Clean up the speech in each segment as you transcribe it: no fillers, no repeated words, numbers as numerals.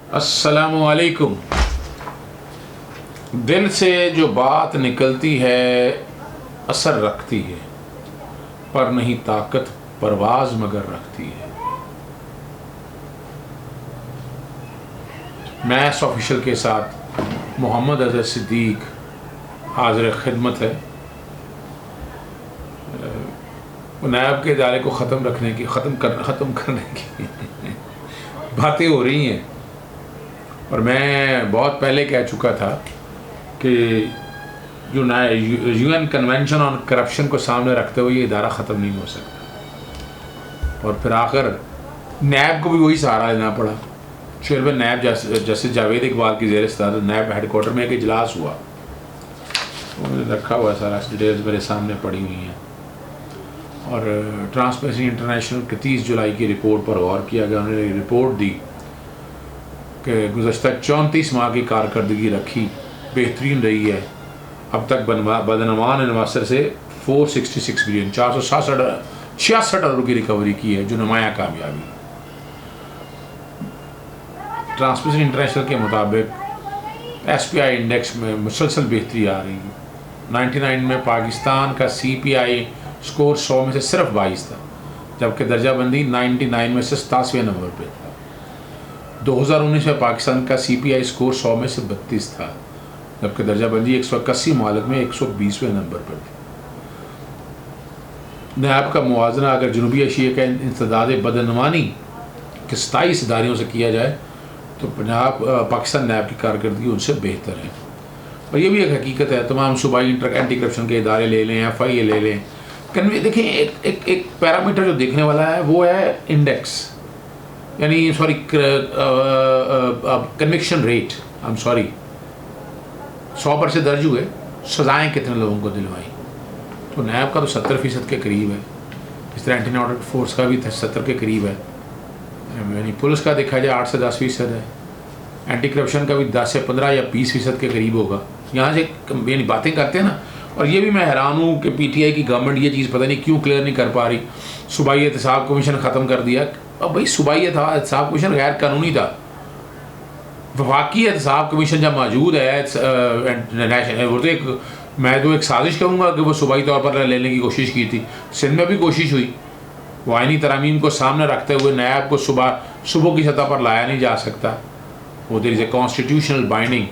अस्सलामुअलैकुम। दिल से जो बात निकलती है असर रखती है, पर नहीं ताकत परवाज मगर रखती है। मैस ऑफिशियल के साथ मोहम्मद अजहर सिद्दीक हाजिर खिदमत है। नायब के इदारे को ख़त्म करने की बातें हो रही हैं, और मैं बहुत पहले कह चुका था कि जो UN कन्वेंशन ऑन करप्शन को सामने रखते हुए ये इदारा ख़त्म नहीं हो सकता। और फिर आकर नैब को भी वही सहारा लेना पड़ा। Chairman NAB justice Javed Iqbal की ज़ेर सदारत नैब हेडकोार्टर में एक इजलास हुआ, उन्होंने रखा हुआ सारा डिटेल्स मेरे सामने पड़ी हुई हैं। और ट्रांसपेरेंसी इंटरनेशनल के 30 जुलाई की रिपोर्ट पर गौर किया गया। उन्होंने रिपोर्ट दी कि गुज़श्ता 34 माह की कारकर्दगी रखी बेहतरीन रही है। अब तक बदनवान इन्वेस्टर से 466 बिलियन 466 अरब की रिकवरी की है, जो नुमाया कामयाबी। ट्रांसपेरेंसी इंटरनेशनल के मुताबिक SPI इंडेक्स में मुसलसल बेहतरी आ रही है। 99 में पाकिस्तान का CPI स्कोर 100 में से सिर्फ 22 था, जबकि दर्जाबंदी 99 में से 87वें नंबर पे था। 2019 में पाकिस्तान का CPI स्कोर 100 में से 32 था, जबकि दर्जाबंदी 181 मालिक में 120वें नंबर पर थी। नैब का मुवाजना अगर जनूबी एशिया का इंसदाद बदनवानी के 27 इदारों से किया जाए तो पाकिस्तान नैब की कारकर्दगी उनसे बेहतर है। और ये भी एक हकीकत है, तमाम सूबाई एंटी करप्शन के इदारे ले लें, FIA ले लें, देखिए एक पैरामीटर जो देखने वाला है वो है इंडेक्स, यानी कन्विक्शन रेट। 100 से दर्ज हुए, सज़ाएँ कितने लोगों को दिलवाई। तो नैब का तो 70% के करीब है। इस तरह एंटी नार्कोटिक फोर्स का भी 70 के करीब है। यानी पुलिस का देखा जाए 8 से 10% है। एंटी करप्शन का भी 10 से 15 या 20% के करीब होगा। यहाँ से यानी बातें करते हैं ना। और ये भी मैं हैरान हूँ कि PTI की गवर्नमेंट ये चीज़ पता नहीं क्यों क्लियर नहीं कर पा रही। सूबाई एहतसाब कमीशन ख़त्म कर दिया। अब भाई सूबाई एहतसाब कमीशन गैर कानूनी था। वफाकी एहतसाब कमीशन जब मौजूद है वो तो मैं तो एक साजिश कहूँगा कि वो सूबाई तौर पर लेने की कोशिश की थी। सिंध में भी कोशिश हुई। वो आइनी तरामीम को सामने रखते हुए नैब को सुबह की सतह पर लाया नहीं जा सकता। वो there is a constitutional binding,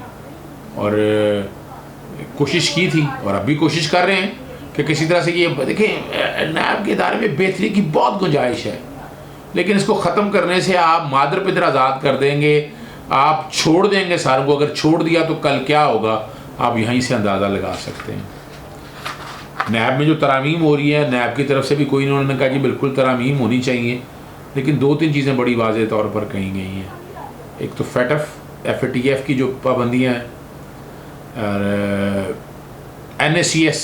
और कोशिश की थी और अब भी कोशिश कर रहे हैं कि किसी तरह से ये देखें। नैब के इदारे में बेहतरी की बहुत गुंजाइश है, लेकिन इसको ख़त्म करने से आप मादर पितर आज़ाद कर देंगे, आप छोड़ देंगे सारों को। अगर छोड़ दिया तो कल क्या होगा आप यहीं से अंदाज़ा लगा सकते हैं। नैब में जो तरामीम हो रही है, नैब की तरफ से भी कोई इन्होंने कहा कि बिल्कुल तरामीम होनी चाहिए, लेकिन 2-3 चीज़ें बड़ी वाज़ेह तौर पर कही गई हैं। एक तो FATF की जो पाबंदियाँ हैं, और NACS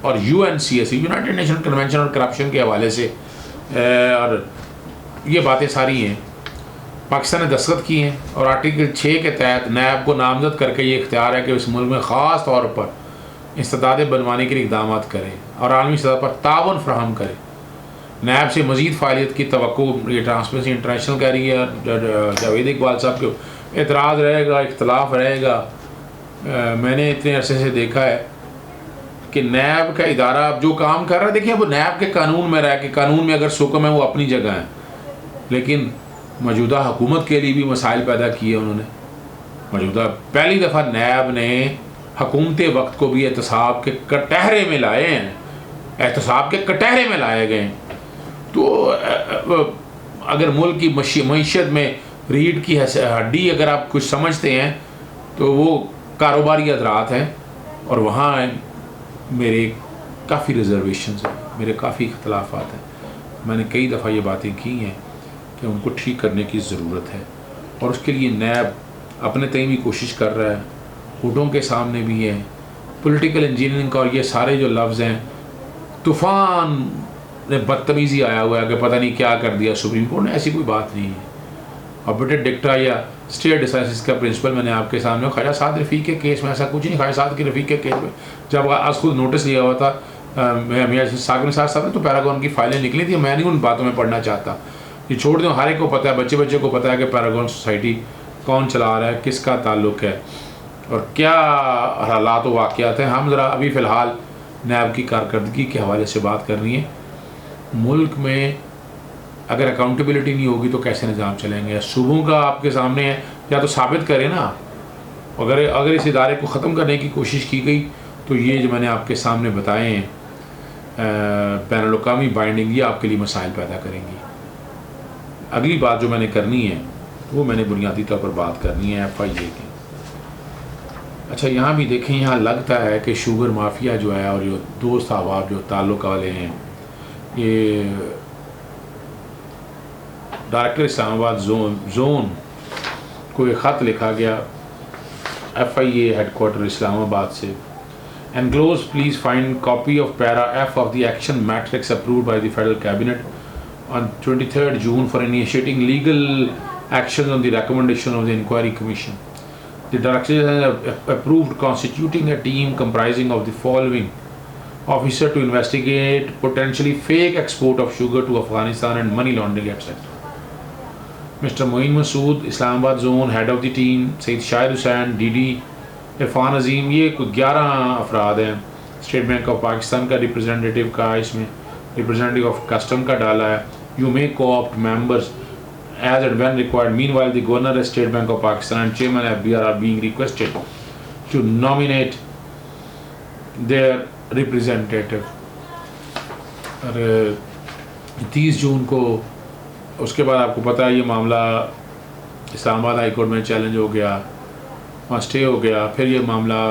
और UNCS United nation convention on corruption के हवाले से, और ये बातें सारी हैं पाकिस्तान ने दस्तखत की हैं। और आर्टिकल 6 के तहत नैब को नामजद करके ये इख्तियार है कि इस मुल्क में ख़ास तौर पर इंसदाद बनवाने के लिए इक़दाम करें और आलमी सतह पर तावन फराहम करें। नैब से मज़ीद फ़ालियत की तवक्को ये ट्रांसपेरेंसी इंटरनेशनल कह रही है। जावेद इकबाल साहब के एतराज़ रहेगा, इख्तलाफ रहेगा। मैंने इतने अरसे से देखा है कि नैब का इदारा अब जो काम कर रहा है, देखिए वो नैब के कानून में रह के, कानून में अगर सुकम है वो अपनी जगह है, लेकिन मौजूदा हुकूमत के लिए भी मसाइल पैदा किए उन्होंने। मौजूदा पहली दफ़ा नैब ने हुकूमत वक्त को भी एहतसाब के कटहरे में लाए हैं, एहतसाब के कटहरे में लाए गए। तो अगर मुल्क की मईशत में रीढ़ की हड्डी अगर आप कुछ समझते हैं तो वो कारोबारी हज़रात हैं, और वहाँ मेरे काफ़ी रिजर्वेशंस हैं, मेरे काफ़ी इख्तलाफात हैं। मैंने कई दफ़ा ये बातें की हैं कि उनको ठीक करने की ज़रूरत है, और उसके लिए नैब अपने तय भी कोशिश कर रहा है, होठों के सामने भी है। पॉलिटिकल इंजीनियरिंग का और ये सारे जो लफ्ज़ हैं, तूफ़ान बदतमीज़ी आया हुआ है कि पता नहीं क्या कर दिया सुप्रीम कोर्ट ने, ऐसी कोई बात नहीं है। और बेटे डिक्टा या स्टेट डिसाइसिस का प्रिंसिपल मैंने आपके सामने, ख्वाजा साद रफ़ीक के केस में ऐसा कुछ नहीं। ख्वाजा साद की रफ़ीक के केस में जब आज खुद नोटिस लिया हुआ था मियां साकिब साहब ने, तो पैरागॉन की फाइलें निकली थी। मैं नहीं उन बातों में पढ़ना चाहता, ये छोड़ दूँ। हर एक को पता है, बच्चे को पता है कि पैरागॉन सोसाइटी कौन चला रहा है, किसका ताल्लुक़ है और क्या हालात व वाक़यात हैं। हम ज़रा अभी फ़िलहाल नैब की कारकर्दगी के हवाले से बात करनी है। मुल्क में अगर अकाउंटेबिलिटी नहीं होगी तो कैसे निज़ाम चलेंगे। सूबों का आपके सामने है, या तो साबित करें ना। अगर इस इदारे को ख़त्म करने की कोशिश की गई तो ये जो मैंने आपके सामने बताए हैं बैनुल-अक़वामी बाइंडिंग, ये आपके लिए मसाइल पैदा करेंगी। अगली बात जो मैंने करनी है वो मैंने बुनियादी तौर पर बात करनी है FIA की। अच्छा, यहाँ भी देखें, यहाँ लगता है कि शुगर माफिया जो है और जो दोस्त अहबाब जो ताल्लुक़ वाले हैं, ये डायरेक्टर इस्लामाबाद जोन को एक ख़त लिखा गया FIA हेडक्वार्टर इस्लामाबाद से। Enclose please find copy of para F of the action matrix approved by the Federal Cabinet on 23rd June for initiating legal actions on the recommendation of the Inquiry Commission. The director has approved constituting a team comprising of the following: officer to investigate potentially fake export of sugar to Afghanistan and money laundering, etc. Mr. Moin Masood, Islamabad Zone, head of the team, Sayyid Shahid Hussain, DD, Irfan Azim, ये 11 अफराद हैं। State bank of Pakistan का representative का इसमें, representative of custom का डाला है। You may co-opt members as and when required. Meanwhile, the Governor of State Bank of Pakistan and Chairman FBR are being requested to nominate their representative. और 30 जून को, उसके बाद आपको पता है ये मामला इस्लामाबाद हाई कोर्ट में चैलेंज हो गया, वहाँ स्टे हो गया। फिर ये मामला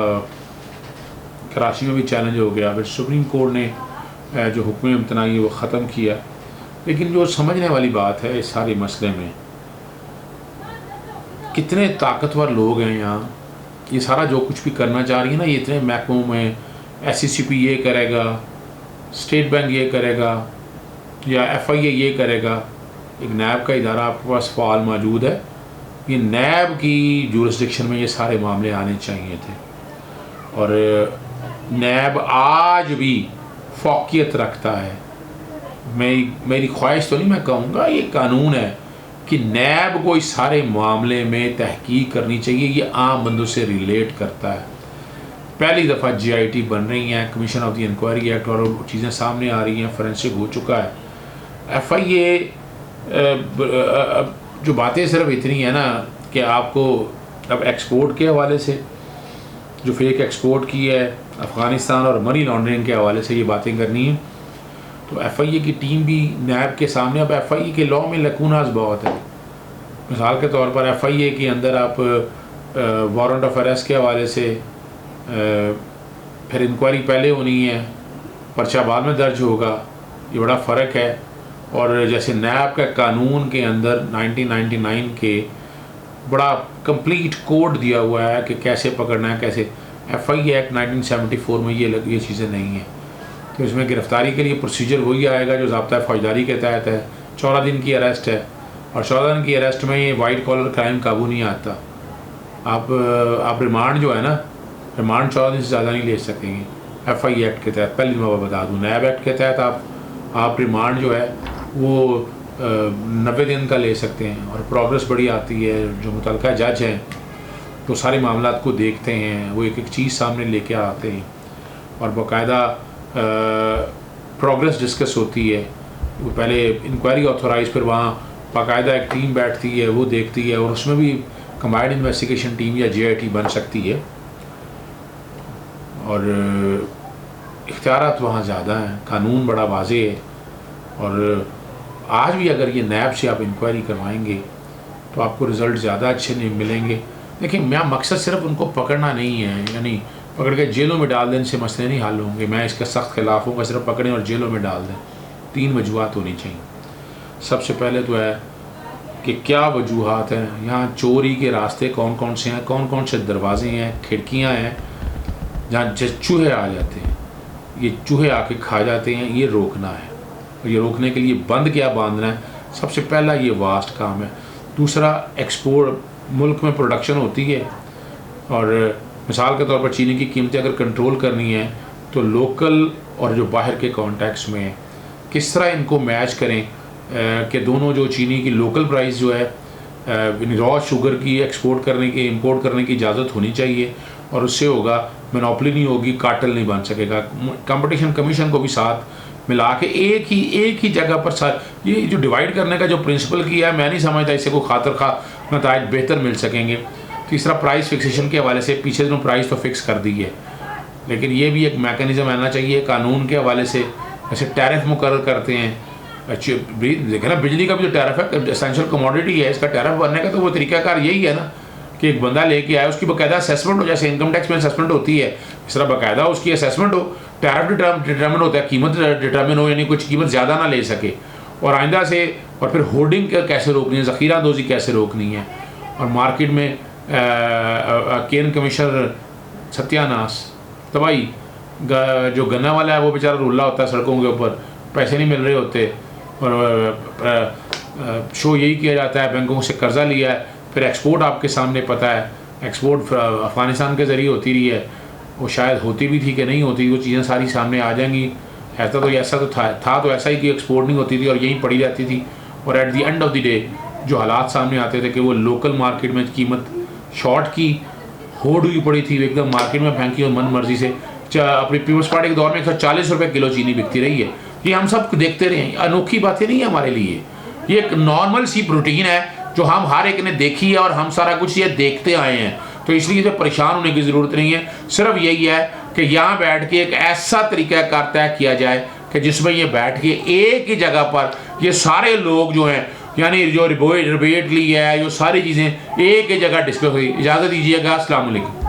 कराची में भी चैलेंज हो गया। फिर सुप्रीम कोर्ट ने जो हुक्म इम्तनाई वो ख़त्म किया। लेकिन जो समझने वाली बात है इस सारे मसले में, कितने ताकतवर लोग हैं यहाँ, ये सारा जो कुछ भी करना चाह रही है ना, ये इतने महकमों में SCCP ये करेगा, स्टेट बैंक ये करेगा, या FIA ये करेगा। एक नैब का इदारा आपके पास फ़ाल मौजूद है। ये नैब की जुरिस्डिक्शन में ये सारे मामले आने चाहिए थे। और नैब आज भी फौकियत रखता है। मेरी ख्वाहिश तो नहीं, मैं कहूँगा ये कानून है कि नैब को इस सारे मामले में तहकीक करनी चाहिए। ये आम बंदों से रिलेट करता है। पहली दफ़ा GIT बन रही हैं, commission of the inquiry act, और चीज़ें सामने आ रही हैं, फोरेंसिक हो चुका है। FIA जो बातें सिर्फ इतनी है ना कि आपको अब एक्सपोर्ट के हवाले से जो फेक एक्सपोर्ट की है अफ़गानिस्तान और मनी लॉन्ड्रिंग के हवाले से ये बातें करनी है, तो FIA की टीम भी नैब के सामने। अब FIA के लॉ में लकूनास बहुत है। मिसाल के तौर पर FIA के अंदर आप वारंट ऑफ अरेस्ट के हवाले से फिर इंक्वायरी पहले होनी है, पर्चा बाद में दर्ज होगा, ये बड़ा फ़र्क है। और जैसे नैब का कानून के अंदर 1999 के बड़ा कंप्लीट कोड दिया हुआ है कि कैसे पकड़ना है, कैसे। FIA एक्ट 1974 में ये चीज़ें नहीं हैं। तो इसमें गिरफ़्तारी के लिए प्रोसीजर वही आएगा जो ज़ाब्ता फ़ौजदारी के तहत है। 14 दिन की अरेस्ट है, और 14 दिन की अरेस्ट में ये वाइट कॉलर क्राइम काबू नहीं आता। आप रिमांड जो है ना, रिमांड 14 दिन से ज़्यादा नहीं ले सकेंगे FIA एक्ट के तहत। पहली मैं बता दूँ, नैब एक्ट के तहत आप रिमांड जो है वो 90 दिन का ले सकते हैं। और प्रोग्रेस बड़ी आती है। जो मुतल्लिका जज हैं तो सारे मामला को देखते हैं, वो एक एक चीज़ सामने लेके आते हैं, और बाकायदा प्रोग्रेस डिस्कस होती है। वो पहले इंक्वायरी ऑथोराइज, फिर वहाँ बाकायदा एक टीम बैठती है, वो देखती है, और उसमें भी कंबाइंड इन्वेस्टिगेशन टीम या GIT बन सकती है। और इख्तियारात वहाँ ज़्यादा हैं, कानून बड़ा वाज़ेह है। और आज भी अगर ये नैब से आप इंक्वायरी करवाएंगे तो आपको रिज़ल्ट ज़्यादा अच्छे नहीं मिलेंगे। देखिए, मेरा मकसद सिर्फ उनको पकड़ना नहीं है, यानी पकड़ के जेलों में डाल देने से मसले नहीं हल होंगे। मैं इसका सख्त खिलाफ हूँ, सिर्फ पकड़ें और जेलों में डाल दें। 3 वजूहात होनी चाहिए। सबसे पहले तो है कि क्या वजूहात हैं, यहाँ चोरी के रास्ते कौन कौन से हैं, कौन कौन से दरवाजे हैं, खिड़कियाँ हैं जहाँ चूहे आ जाते हैं, ये चूहे आके खा जाते हैं, ये रोकना है। और ये रोकने के लिए बंद क्या बांधना है, सबसे पहला ये वास्ट काम है। दूसरा, एक्सपोर्ट, मुल्क में प्रोडक्शन होती है, और मिसाल के तौर पर चीनी की कीमतें अगर कंट्रोल करनी है तो लोकल और जो बाहर के कॉन्टेक्स्ट में किस तरह इनको मैच करें कि दोनों जो चीनी की लोकल प्राइस जो है रॉ शुगर की एक्सपोर्ट करने की, इंपोर्ट करने की इजाज़त होनी चाहिए, और उससे होगा मोनोपोली नहीं होगी, कार्टेल नहीं बन सकेगा। कंपटीशन कमीशन को भी साथ मिला के एक ही जगह पर साथ, ये जो डिवाइड करने का जो प्रिंसिपल किया है, मैं नहीं समझता इससे कोई खातर खा नताइज बेहतर मिल सकेंगे। तीसरा, प्राइस फिक्सेशन के हवाले से पीछे दिनों प्राइस तो फिक्स कर दी है, लेकिन ये भी एक मैकेनिज़्म आना चाहिए कानून के हवाले से। जैसे टैरिफ मुकर्रर करते हैं, देखें ना, बिजली का भी जो टैरिफ है एसेंशियल कमोडिटी है, इसका टैरिफ बनने का तो वो तरीकाकार यही है ना कि एक बंदा लेके आए, उसकी बाकायदा असेसमेंट हो, जैसे इनकम टैक्स में असेसमेंट होती है, इस तरह बाकायदा उसकी असेसमेंट हो, टैरिफ डिटर्मिन होता है, कीमत डिटर्मिन हो, यानी कुछ कीमत ज़्यादा ना ले सके। और आइंदा से, और फिर होर्डिंग कैसे रोकनी है, ज़ख़ीरा दोज़ी कैसे रोकनी है, और मार्केट में केन कमिश्नर सत्यानाश तबाही, जो गन्ना वाला है वो बेचारा रुल्ला होता है सड़कों के ऊपर, पैसे नहीं मिल रहे होते, और शो यही किया जाता है बैंकों से कर्जा लिया है, फिर एक्सपोर्ट आपके सामने पता है, एक्सपोर्ट अफ़गानिस्तान के ज़रिए होती रही है, वो शायद होती भी थी कि नहीं होती, वो चीज़ें सारी सामने आ जाएंगी। ऐसा तो था तो ऐसा ही कि एक्सपोर्ट नहीं होती थी और यहीं पड़ी रहती थी, और at the end of the day जो हालात सामने आते थे कि वो लोकल मार्केट में कीमत शॉर्ट की होड़ हुई पड़ी थी, एकदम मार्केट में फेंकी और मन मर्जी से। अपनी पीपल्स पार्टी के दौर में 140 रुपये किलो चीनी बिकती रही है। ये हम सब देखते रहे हैं, अनोखी बातें नहीं है हमारे लिए, ये एक नॉर्मल सी रूटीन है जो हम हर एक ने देखी है और हम सारा कुछ ये देखते आए हैं। तो इसलिए इसे परेशान होने की ज़रूरत नहीं है, सिर्फ यही है कि यहाँ बैठ के एक ऐसा तरीक़ाकार तय किया जाए कि जिसमें ये बैठ के एक ही जगह पर ये सारे लोग जो हैं, यानी जो रिबेट ली है, जो सारी चीज़ें एक ही जगह डिस्कस हुई। इजाज़त दीजिएगा, अस्सलाम वालेकुम।